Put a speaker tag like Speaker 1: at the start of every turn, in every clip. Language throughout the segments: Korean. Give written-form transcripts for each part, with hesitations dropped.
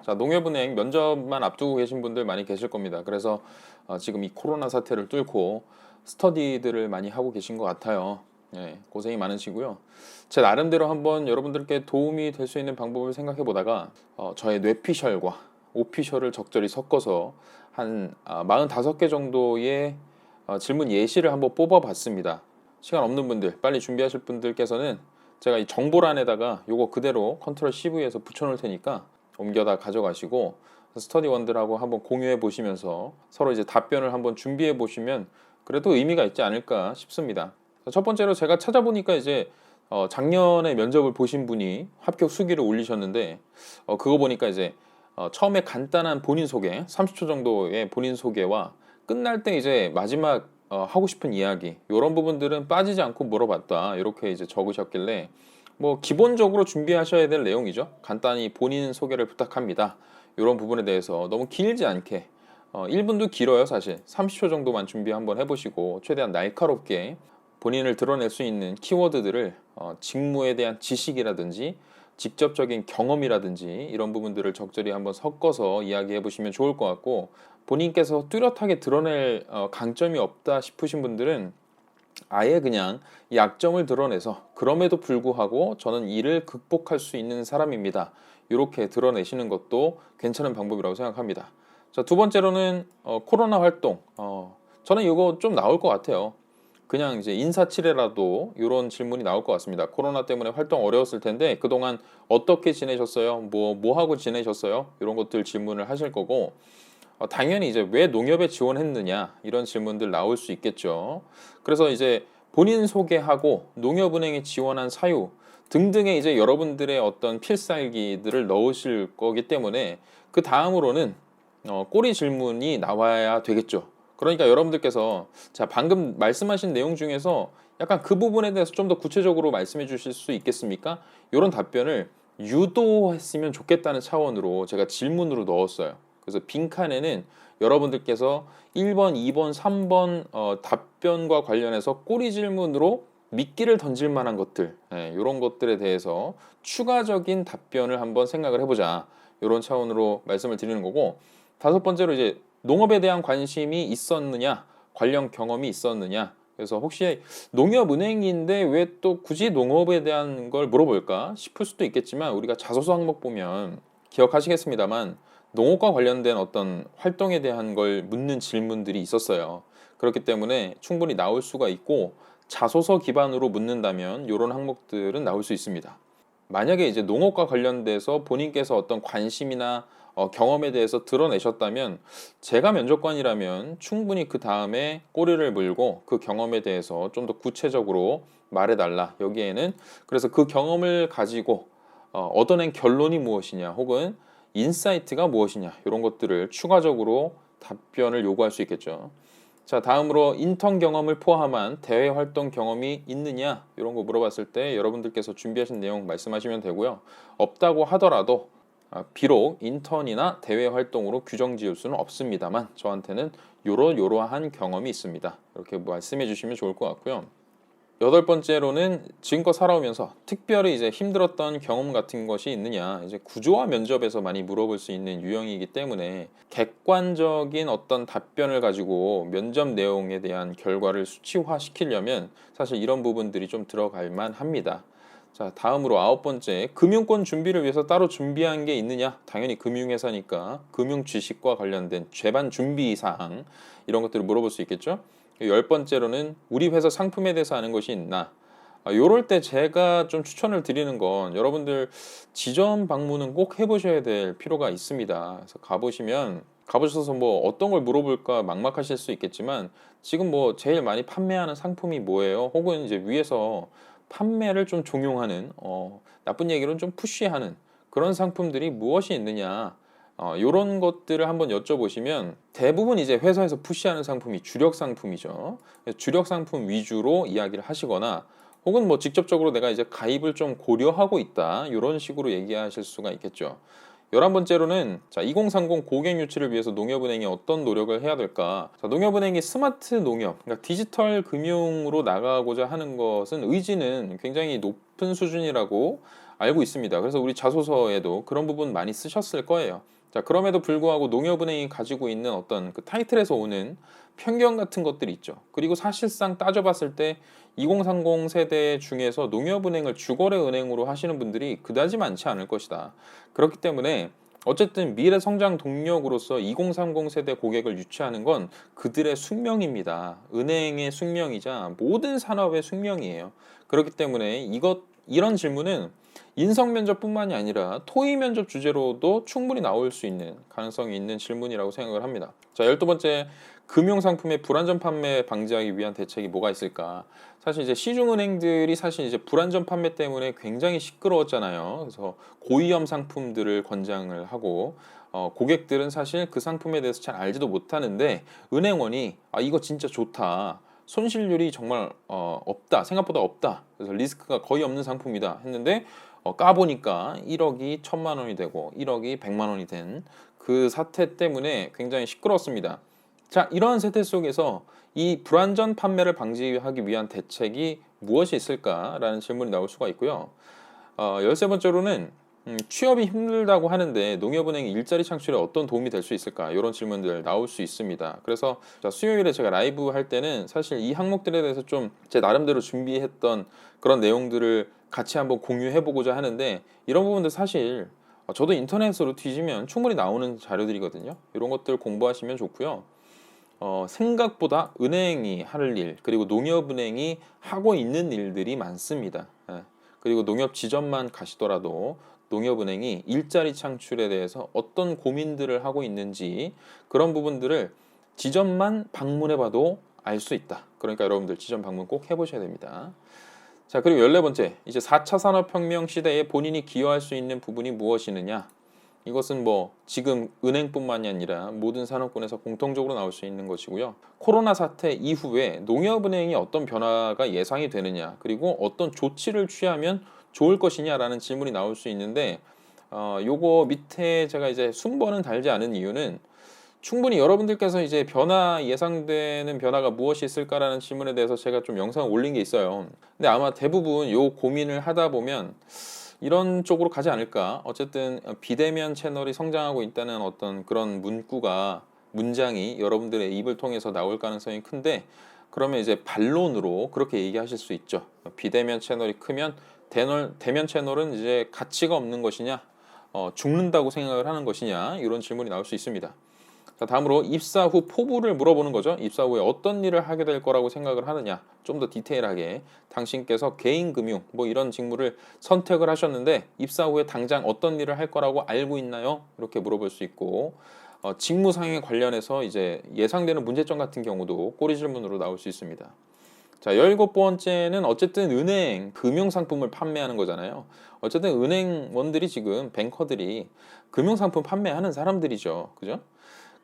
Speaker 1: 자, 농협은행 면접만 앞두고 계신 분들 많이 계실 겁니다. 그래서 지금 이 코로나 사태를 뚫고 스터디들을 많이 하고 계신 것 같아요. 예, 고생이 많으시고요. 제 나름대로 한번 여러분들께 도움이 될 수 있는 방법을 생각해 보다가 저의 뇌피셜과 오피셜을 적절히 섞어서 한 45개 정도의 질문 예시를 한번 뽑아봤습니다. 시간 없는 분들, 빨리 준비하실 분들께서는 제가 이 정보란에다가 요거 그대로 컨트롤 CV에서 붙여놓을 테니까 옮겨다 가져가시고 스터디원들하고 한번 공유해 보시면서 서로 이제 답변을 한번 준비해 보시면 그래도 의미가 있지 않을까 싶습니다. 첫 번째로 제가 찾아보니까 이제 작년에 면접을 보신 분이 합격 수기를 올리셨는데 그거 보니까 이제 처음에 간단한 본인 소개 30초 정도의 본인 소개와 끝날 때 이제 마지막 하고 싶은 이야기 이런 부분들은 빠지지 않고 물어봤다 이렇게 이제 적으셨길래 뭐 기본적으로 준비하셔야 될 내용이죠. 간단히 본인 소개를 부탁합니다. 이런 부분에 대해서 너무 길지 않게 1분도 길어요 사실. 30초 정도만 준비 한번 해보시고 최대한 날카롭게 본인을 드러낼 수 있는 키워드들을 직무에 대한 지식이라든지 직접적인 경험이라든지 이런 부분들을 적절히 한번 섞어서 이야기해 보시면 좋을 것 같고 본인께서 뚜렷하게 드러낼 강점이 없다 싶으신 분들은 아예 그냥 약점을 드러내서 그럼에도 불구하고 저는 이를 극복할 수 있는 사람입니다. 이렇게 드러내시는 것도 괜찮은 방법이라고 생각합니다. 자, 두 번째로는 코로나 활동. 저는 이거 좀 나올 것 같아요. 그냥 이제 인사치레라도 이런 질문이 나올 것 같습니다. 코로나 때문에 활동 어려웠을 텐데 그동안 어떻게 지내셨어요? 뭐 하고 지내셨어요? 이런 것들 질문을 하실 거고 당연히 이제 왜 농협에 지원했느냐 이런 질문들 나올 수 있겠죠. 그래서 이제 본인 소개하고 농협은행에 지원한 사유 등등의 이제 여러분들의 어떤 필살기들을 넣으실 거기 때문에 그 다음으로는 꼬리 질문이 나와야 되겠죠. 그러니까 여러분들께서 자 방금 말씀하신 내용 중에서 약간 그 부분에 대해서 좀 더 구체적으로 말씀해 주실 수 있겠습니까? 이런 답변을 유도했으면 좋겠다는 차원으로 제가 질문으로 넣었어요. 그래서 빈칸에는 여러분들께서 1번, 2번, 3번 답변과 관련해서 꼬리 질문으로 미끼를 던질 만한 것들, 이런 것들에 대해서 추가적인 답변을 한번 생각을 해보자. 이런 차원으로 말씀을 드리는 거고, 다섯 번째로 이제 농업에 대한 관심이 있었느냐, 관련 경험이 있었느냐. 그래서 혹시 농협은행인데 왜 또 굳이 농업에 대한 걸 물어볼까 싶을 수도 있겠지만 우리가 자소서 항목 보면 기억하시겠습니다만 농업과 관련된 어떤 활동에 대한 걸 묻는 질문들이 있었어요. 그렇기 때문에 충분히 나올 수가 있고 자소서 기반으로 묻는다면 이런 항목들은 나올 수 있습니다. 만약에 이제 농업과 관련돼서 본인께서 어떤 관심이나 경험에 대해서 드러내셨다면 제가 면접관이라면 충분히 그 다음에 꼬리를 물고 그 경험에 대해서 좀 더 구체적으로 말해달라. 여기에는 그래서 그 경험을 가지고 얻어낸 결론이 무엇이냐 혹은 인사이트가 무엇이냐 이런 것들을 추가적으로 답변을 요구할 수 있겠죠. 자, 다음으로 인턴 경험을 포함한 대외 활동 경험이 있느냐 이런 거 물어봤을 때 여러분들께서 준비하신 내용 말씀하시면 되고요. 없다고 하더라도 비록 인턴이나 대외 활동으로 규정 지을 수는 없습니다만 저한테는 요러요러한 경험이 있습니다. 이렇게 말씀해 주시면 좋을 것 같고요. 여덟 번째로는 지금껏 살아오면서 특별히 이제 힘들었던 경험 같은 것이 있느냐. 이제 구조화 면접에서 많이 물어볼 수 있는 유형이기 때문에 객관적인 어떤 답변을 가지고 면접 내용에 대한 결과를 수치화 시키려면 사실 이런 부분들이 좀 들어갈 만합니다. 자, 다음으로 아홉 번째, 금융권 준비를 위해서 따로 준비한 게 있느냐? 당연히 금융회사니까 금융 지식과 관련된 재반 준비 사항 이런 것들을 물어볼 수 있겠죠. 열 번째로는 우리 회사 상품에 대해서 아는 것이 있나? 요럴 때 제가 좀 추천을 드리는 건 여러분들 지점 방문은 꼭 해보셔야 될 필요가 있습니다. 그래서 가보셔서 뭐 어떤 걸 물어볼까 막막하실 수 있겠지만 지금 뭐 제일 많이 판매하는 상품이 뭐예요? 혹은 이제 위에서 판매를 좀 종용하는 나쁜 얘기로는 좀 푸쉬하는 그런 상품들이 무엇이 있느냐? 요런 것들을 한번 여쭤보시면 대부분 이제 회사에서 푸시하는 상품이 주력 상품이죠. 주력 상품 위주로 이야기를 하시거나 혹은 뭐 직접적으로 내가 이제 가입을 좀 고려하고 있다. 이런 식으로 얘기하실 수가 있겠죠. 11번째로는 자, 2030 고객 유치를 위해서 농협은행이 어떤 노력을 해야 될까? 자, 농협은행이 스마트 농협, 그러니까 디지털 금융으로 나가고자 하는 것은 의지는 굉장히 높은 수준이라고 알고 있습니다. 그래서 우리 자소서에도 그런 부분 많이 쓰셨을 거예요. 자, 그럼에도 불구하고 농협은행이 가지고 있는 어떤 그 타이틀에서 오는 편견 같은 것들이 있죠. 그리고 사실상 따져봤을 때 2030 세대 중에서 농협은행을 주거래 은행으로 하시는 분들이 그다지 많지 않을 것이다. 그렇기 때문에 어쨌든 미래 성장 동력으로서 2030 세대 고객을 유치하는 건 그들의 숙명입니다. 은행의 숙명이자 모든 산업의 숙명이에요. 그렇기 때문에 이런 질문은 인성 면접뿐만이 아니라 토의 면접 주제로도 충분히 나올 수 있는 가능성이 있는 질문이라고 생각을 합니다. 자, 12번째, 금융상품의 불안전 판매 방지하기 위한 대책이 뭐가 있을까? 사실 이제 시중은행들이 사실 이제 불안전 판매 때문에 굉장히 시끄러웠잖아요. 그래서 고위험 상품들을 권장을 하고 고객들은 사실 그 상품에 대해서 잘 알지도 못하는데 은행원이 이거 진짜 좋다. 손실률이 정말 없다. 생각보다 없다. 그래서 리스크가 거의 없는 상품이다 했는데 까보니까 1억이 1,000만 원이 되고 1억이 100만 원이 된 그 사태 때문에 굉장히 시끄러웠습니다. 자, 이러한 세태 속에서 이 불안전 판매를 방지하기 위한 대책이 무엇이 있을까라는 질문이 나올 수가 있고요. 13번째로는 취업이 힘들다고 하는데 농협은행이 일자리 창출에 어떤 도움이 될 수 있을까? 이런 질문들 나올 수 있습니다. 그래서 수요일에 제가 라이브 할 때는 사실 이 항목들에 대해서 좀 제 나름대로 준비했던 그런 내용들을 같이 한번 공유해 보고자 하는데 이런 부분들 사실 저도 인터넷으로 뒤지면 충분히 나오는 자료들이거든요. 이런 것들 공부하시면 좋고요. 생각보다 은행이 할 일, 그리고 농협은행이 하고 있는 일들이 많습니다. 예. 그리고 농협 지점만 가시더라도 농협은행이 일자리 창출에 대해서 어떤 고민들을 하고 있는지 그런 부분들을 지점만 방문해봐도 알 수 있다. 그러니까 여러분들 지점 방문 꼭 해보셔야 됩니다. 자, 그리고 14번째, 이제 4차 산업혁명 시대에 본인이 기여할 수 있는 부분이 무엇이느냐? 이것은 뭐 지금 은행뿐만이 아니라 모든 산업군에서 공통적으로 나올 수 있는 것이고요. 코로나 사태 이후에 농협은행이 어떤 변화가 예상이 되느냐, 그리고 어떤 조치를 취하면 좋을 것이냐라는 질문이 나올 수 있는데, 요거 밑에 제가 이제 순번은 달지 않은 이유는 충분히 여러분들께서 이제 예상되는 변화가 무엇이 있을까라는 질문에 대해서 제가 좀 영상을 올린 게 있어요. 근데 아마 대부분 요 고민을 하다 보면 이런 쪽으로 가지 않을까. 어쨌든 비대면 채널이 성장하고 있다는 어떤 그런 문장이 여러분들의 입을 통해서 나올 가능성이 큰데, 그러면 이제 반론으로 그렇게 얘기하실 수 있죠. 비대면 채널이 크면 대면 채널은 이제 가치가 없는 것이냐, 죽는다고 생각을 하는 것이냐, 이런 질문이 나올 수 있습니다. 자, 다음으로 입사 후 포부를 물어보는 거죠. 입사 후에 어떤 일을 하게 될 거라고 생각을 하느냐. 좀 더 디테일하게 당신께서 개인금융 뭐 이런 직무를 선택을 하셨는데 입사 후에 당장 어떤 일을 할 거라고 알고 있나요? 이렇게 물어볼 수 있고, 직무상에 관련해서 이제 예상되는 문제점 같은 경우도 꼬리 질문으로 나올 수 있습니다. 자, 17번째는 어쨌든 은행 금융상품을 판매하는 거잖아요. 어쨌든 은행원들이 지금 뱅커들이 금융상품 판매하는 사람들이죠. 그죠?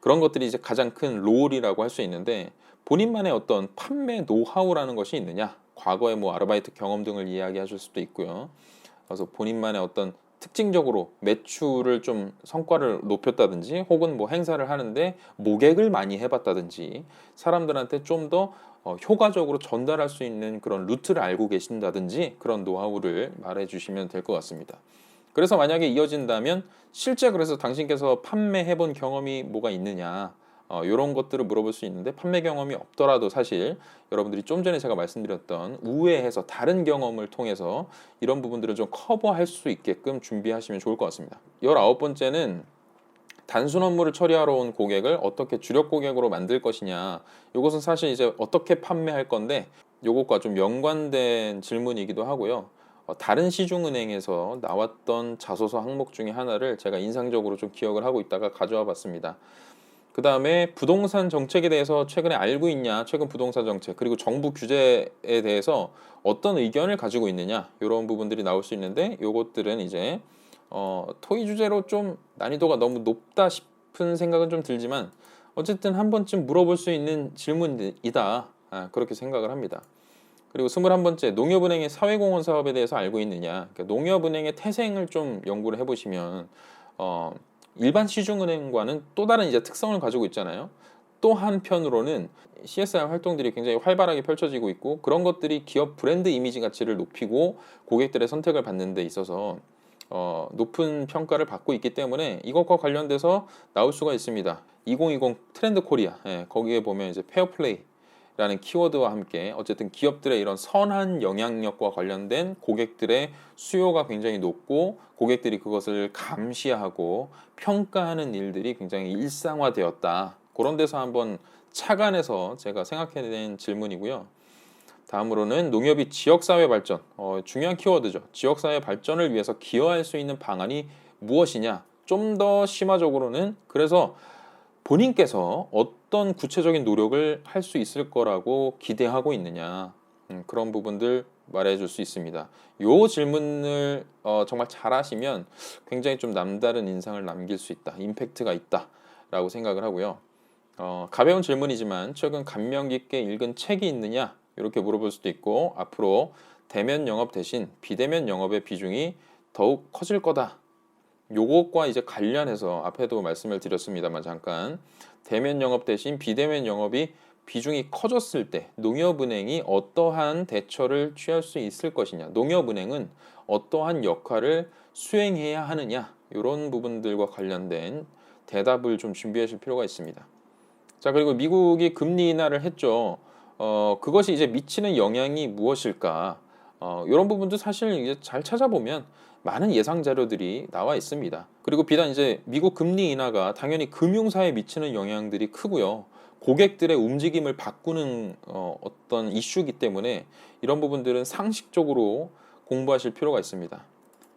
Speaker 1: 그런 것들이 이제 가장 큰 롤이라고 할 수 있는데, 본인만의 어떤 판매 노하우라는 것이 있느냐, 과거의 뭐 아르바이트 경험 등을 이야기하실 수도 있고요. 그래서 본인만의 어떤 특징적으로 매출을 좀 성과를 높였다든지, 혹은 뭐 행사를 하는데 모객을 많이 해봤다든지, 사람들한테 좀 더 효과적으로 전달할 수 있는 그런 루트를 알고 계신다든지, 그런 노하우를 말해 주시면 될 것 같습니다. 그래서 만약에 이어진다면 실제 그래서 당신께서 판매해 본 경험이 뭐가 있느냐, 이런 것들을 물어볼 수 있는데, 판매 경험이 없더라도 사실 여러분들이 좀 전에 제가 말씀드렸던 우회해서 다른 경험을 통해서 이런 부분들을 좀 커버할 수 있게끔 준비하시면 좋을 것 같습니다. 19번째는 단순 업무를 처리하러 온 고객을 어떻게 주력 고객으로 만들 것이냐. 이것은 사실 이제 어떻게 판매할 건데 이것과 좀 연관된 질문이기도 하고요. 다른 시중은행에서 나왔던 자소서 항목 중에 하나를 제가 인상적으로 좀 기억을 하고 있다가 가져와 봤습니다. 그 다음에 부동산 정책에 대해서 최근에 알고 있냐, 최근 부동산 정책, 그리고 정부 규제에 대해서 어떤 의견을 가지고 있느냐, 이런 부분들이 나올 수 있는데, 요것들은 이제 토의 주제로 좀 난이도가 너무 높다 싶은 생각은 좀 들지만 어쨌든 한 번쯤 물어볼 수 있는 질문이다, 그렇게 생각을 합니다. 그리고 21번째, 농협은행의 사회공헌 사업에 대해서 알고 있느냐. 그러니까 농협은행의 태생을 좀 연구를 해보시면 일반 시중은행과는 또 다른 이제 특성을 가지고 있잖아요. 또 한편으로는 CSR 활동들이 굉장히 활발하게 펼쳐지고 있고 그런 것들이 기업 브랜드 이미지 가치를 높이고 고객들의 선택을 받는 데 있어서 높은 평가를 받고 있기 때문에 이것과 관련돼서 나올 수가 있습니다. 2020 트렌드 코리아, 거기에 보면 이제 페어플레이 라는 키워드와 함께 어쨌든 기업들의 이런 선한 영향력과 관련된 고객들의 수요가 굉장히 높고 고객들이 그것을 감시하고 평가하는 일들이 굉장히 일상화되었다. 그런 데서 한번 착안해서 제가 생각해낸 질문이고요. 다음으로는 농협이 지역사회 발전, 중요한 키워드죠. 지역사회 발전을 위해서 기여할 수 있는 방안이 무엇이냐? 좀 더 심화적으로는 그래서 본인께서 어떤 구체적인 노력을 할 수 있을 거라고 기대하고 있느냐, 그런 부분들 말해줄 수 있습니다. 이 질문을 정말 잘 하시면 굉장히 좀 남다른 인상을 남길 수 있다, 임팩트가 있다라고 생각을 하고요. 가벼운 질문이지만 최근 감명 깊게 읽은 책이 있느냐 이렇게 물어볼 수도 있고, 앞으로 대면 영업 대신 비대면 영업의 비중이 더욱 커질 거다. 요것과 이제 관련해서 앞에도 말씀을 드렸습니다만 잠깐, 대면 영업 대신 비대면 영업이 비중이 커졌을 때 농협은행이 어떠한 대처를 취할 수 있을 것이냐, 농협은행은 어떠한 역할을 수행해야 하느냐, 이런 부분들과 관련된 대답을 좀 준비하실 필요가 있습니다. 자, 그리고 미국이 금리 인하를 했죠. 그것이 이제 미치는 영향이 무엇일까? 이런 부분도 사실 이제 잘 찾아보면 많은 예상 자료들이 나와 있습니다. 그리고 비단 이제 미국 금리 인하가 당연히 금융사에 미치는 영향들이 크고요. 고객들의 움직임을 바꾸는 어떤 이슈이기 때문에 이런 부분들은 상식적으로 공부하실 필요가 있습니다.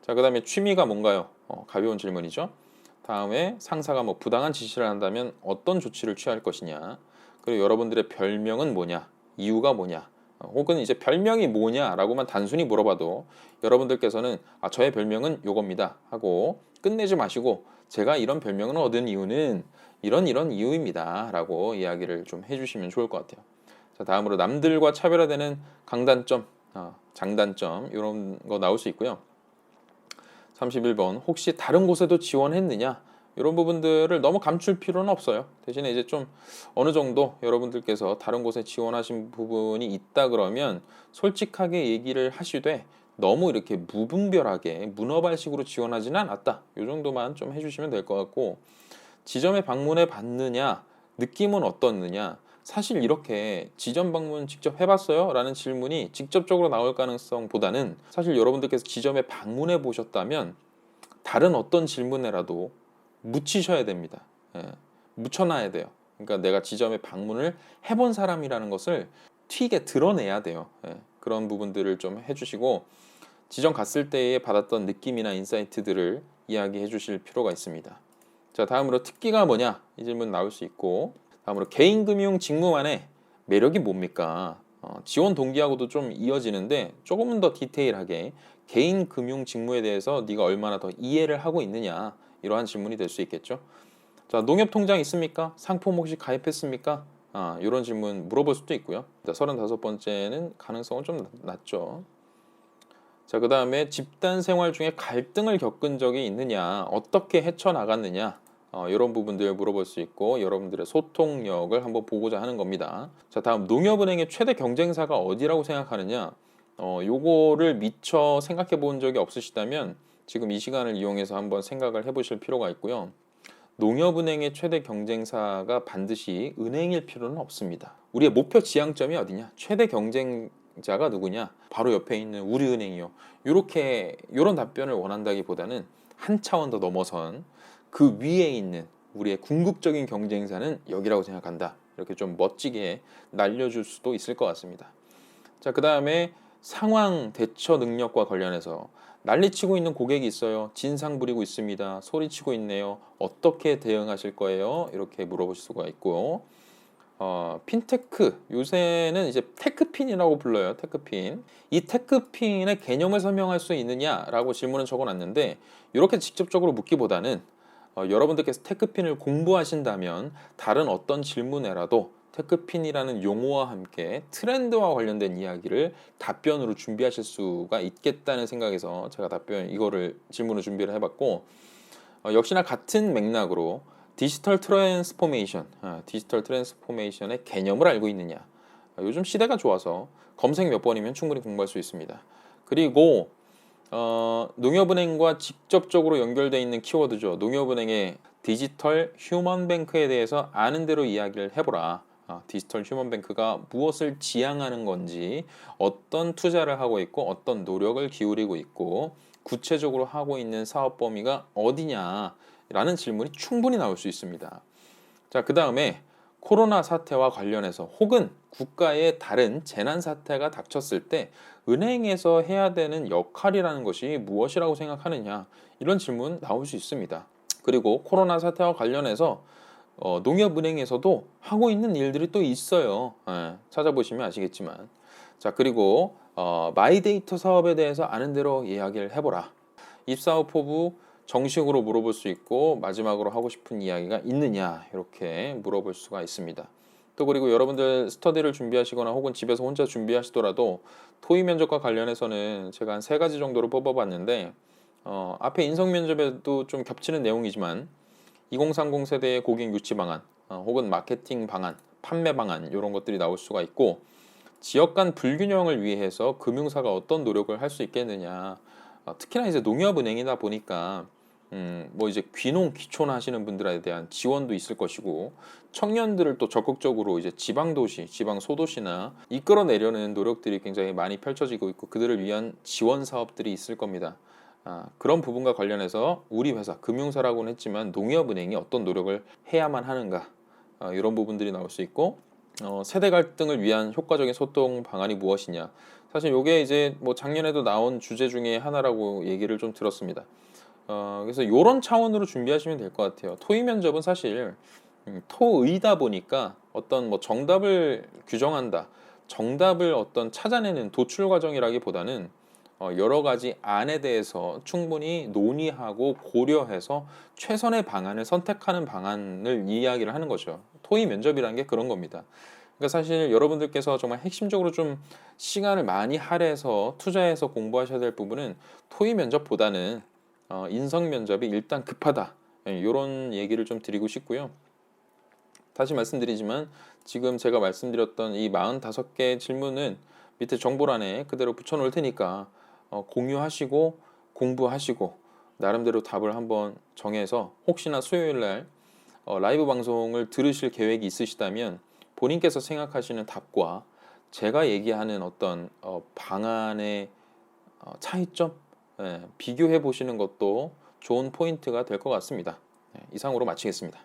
Speaker 1: 자, 그 다음에 취미가 뭔가요? 가벼운 질문이죠. 다음에 상사가 뭐 부당한 지시를 한다면 어떤 조치를 취할 것이냐. 그리고 여러분들의 별명은 뭐냐? 이유가 뭐냐? 혹은 이제 별명이 뭐냐라고만 단순히 물어봐도 여러분들께서는 저의 별명은 요겁니다 하고 끝내지 마시고, 제가 이런 별명을 얻은 이유는 이런 이유입니다 라고 이야기를 좀 해주시면 좋을 것 같아요. 자, 다음으로 남들과 차별화되는 강단점, 장단점 이런 거 나올 수 있고요. 31번, 혹시 다른 곳에도 지원했느냐? 이런 부분들을 너무 감출 필요는 없어요. 대신에 이제 좀 어느 정도 여러분들께서 다른 곳에 지원하신 부분이 있다 그러면 솔직하게 얘기를 하시되 너무 이렇게 무분별하게 문어발식으로 지원하지는 않았다, 이 정도만 좀 해주시면 될 것 같고, 지점에 방문해 봤느냐, 느낌은 어떻느냐, 사실 이렇게 지점 방문 직접 해봤어요? 라는 질문이 직접적으로 나올 가능성보다는 사실 여러분들께서 지점에 방문해 보셨다면 다른 어떤 질문에라도 묻히셔야 됩니다. 묻혀놔야 돼요. 그러니까 내가 지점에 방문을 해본 사람이라는 것을 튀게 드러내야 돼요. 그런 부분들을 좀 해주시고, 지점 갔을 때에 받았던 느낌이나 인사이트들을 이야기해 주실 필요가 있습니다. 자, 다음으로 특기가 뭐냐, 이 질문 나올 수 있고, 다음으로 개인금융 직무만의 매력이 뭡니까? 지원 동기하고도 좀 이어지는데 조금은 더 디테일하게 개인금융 직무에 대해서 네가 얼마나 더 이해를 하고 있느냐, 이러한 질문이 될 수 있겠죠. 자, 농협통장 있습니까? 상품 혹시 가입했습니까? 이런 질문 물어볼 수도 있고요. 35번째는 가능성은 좀 낮죠. 자, 그 다음에 집단 생활 중에 갈등을 겪은 적이 있느냐, 어떻게 헤쳐나갔느냐, 이런 부분들 물어볼 수 있고 여러분들의 소통력을 한번 보고자 하는 겁니다. 자, 다음 농협은행의 최대 경쟁사가 어디라고 생각하느냐, 요거를 미처 생각해 본 적이 없으시다면 지금 이 시간을 이용해서 한번 생각을 해 보실 필요가 있고요. 농협은행의 최대 경쟁사가 반드시 은행일 필요는 없습니다. 우리의 목표 지향점이 어디냐, 최대 경쟁자가 누구냐, 바로 옆에 있는 우리은행이요. 이런 답변을 원한다기보다는 한 차원 더 넘어선 그 위에 있는 우리의 궁극적인 경쟁사는 여기라고 생각한다, 이렇게 좀 멋지게 날려줄 수도 있을 것 같습니다. 자, 그 다음에 상황 대처 능력과 관련해서 난리치고 있는 고객이 있어요. 진상 부리고 있습니다. 소리치고 있네요. 어떻게 대응하실 거예요? 이렇게 물어보실 수가 있고, 핀테크, 요새는 이제 테크핀이라고 불러요. 테크핀. 이 테크핀의 개념을 설명할 수 있느냐라고 질문을 적어놨는데, 이렇게 직접적으로 묻기보다는 여러분들께서 테크핀을 공부하신다면 다른 어떤 질문에라도 테크핀이라는 용어와 함께 트렌드와 관련된 이야기를 답변으로 준비하실 수가 있겠다는 생각에서 제가 질문을 준비를 해봤고, 역시나 같은 맥락으로 디지털 트랜스포메이션, 디지털 트랜스포메이션의 개념을 알고 있느냐. 요즘 시대가 좋아서 검색 몇 번이면 충분히 공부할 수 있습니다. 그리고 농협은행과 직접적으로 연결되어 있는 키워드죠. 농협은행의 디지털 휴먼뱅크에 대해서 아는 대로 이야기를 해보라. 디지털 휴먼뱅크가 무엇을 지향하는 건지, 어떤 투자를 하고 있고 어떤 노력을 기울이고 있고 구체적으로 하고 있는 사업 범위가 어디냐라는 질문이 충분히 나올 수 있습니다. 자, 그 다음에 코로나 사태와 관련해서 혹은 국가의 다른 재난 사태가 닥쳤을 때 은행에서 해야 되는 역할이라는 것이 무엇이라고 생각하느냐, 이런 질문 나올 수 있습니다. 그리고 코로나 사태와 관련해서 농협은행에서도 하고 있는 일들이 또 있어요. 찾아보시면 아시겠지만. 자, 그리고 마이데이터 사업에 대해서 아는 대로 이야기를 해보라. 입사후 포부 정식으로 물어볼 수 있고, 마지막으로 하고 싶은 이야기가 있느냐, 이렇게 물어볼 수가 있습니다. 또 그리고 여러분들 스터디를 준비하시거나 혹은 집에서 혼자 준비하시더라도 토익 면접과 관련해서는 제가 한 3가지 정도로 뽑아봤는데, 앞에 인성 면접에도 좀 겹치는 내용이지만 2030 세대의 고객 유치 방안, 혹은 마케팅 방안, 판매 방안, 이런 것들이 나올 수가 있고, 지역 간 불균형을 위해서 금융사가 어떤 노력을 할 수 있겠느냐. 특히나 이제 농협은행이다 보니까 뭐 이제 귀농 귀촌 하시는 분들에 대한 지원도 있을 것이고, 청년들을 또 적극적으로 이제 지방 도시, 지방 소도시나 이끌어내려는 노력들이 굉장히 많이 펼쳐지고 있고, 그들을 위한 지원 사업들이 있을 겁니다. 그런 부분과 관련해서 우리 회사 금융사라고는 했지만 농협은행이 어떤 노력을 해야만 하는가, 이런 부분들이 나올 수 있고, 세대 갈등을 위한 효과적인 소통 방안이 무엇이냐. 사실 이게 이제 뭐 작년에도 나온 주제 중에 하나라고 얘기를 좀 들었습니다. 그래서 이런 차원으로 준비하시면 될 것 같아요. 토익 면접은 사실 토의다 보니까 어떤 뭐 정답을 규정한다, 정답을 어떤 찾아내는 도출 과정이라기보다는 여러 가지 안에 대해서 충분히 논의하고 고려해서 최선의 방안을 선택하는 방안을 이야기를 하는 거죠. 토익 면접이라는 게 그런 겁니다. 그러니까 사실 여러분들께서 정말 핵심적으로 좀 시간을 많이 할애해서 투자해서 공부하셔야 될 부분은 토익 면접보다는 인성 면접이 일단 급하다, 이런 얘기를 좀 드리고 싶고요. 다시 말씀드리지만 지금 제가 말씀드렸던 이 45개 질문은 밑에 정보란에 그대로 붙여놓을 테니까 공유하시고 공부하시고 나름대로 답을 한번 정해서, 혹시나 수요일날 라이브 방송을 들으실 계획이 있으시다면 본인께서 생각하시는 답과 제가 얘기하는 어떤 방안의 차이점, 비교해 보시는 것도 좋은 포인트가 될 것 같습니다. 이상으로 마치겠습니다.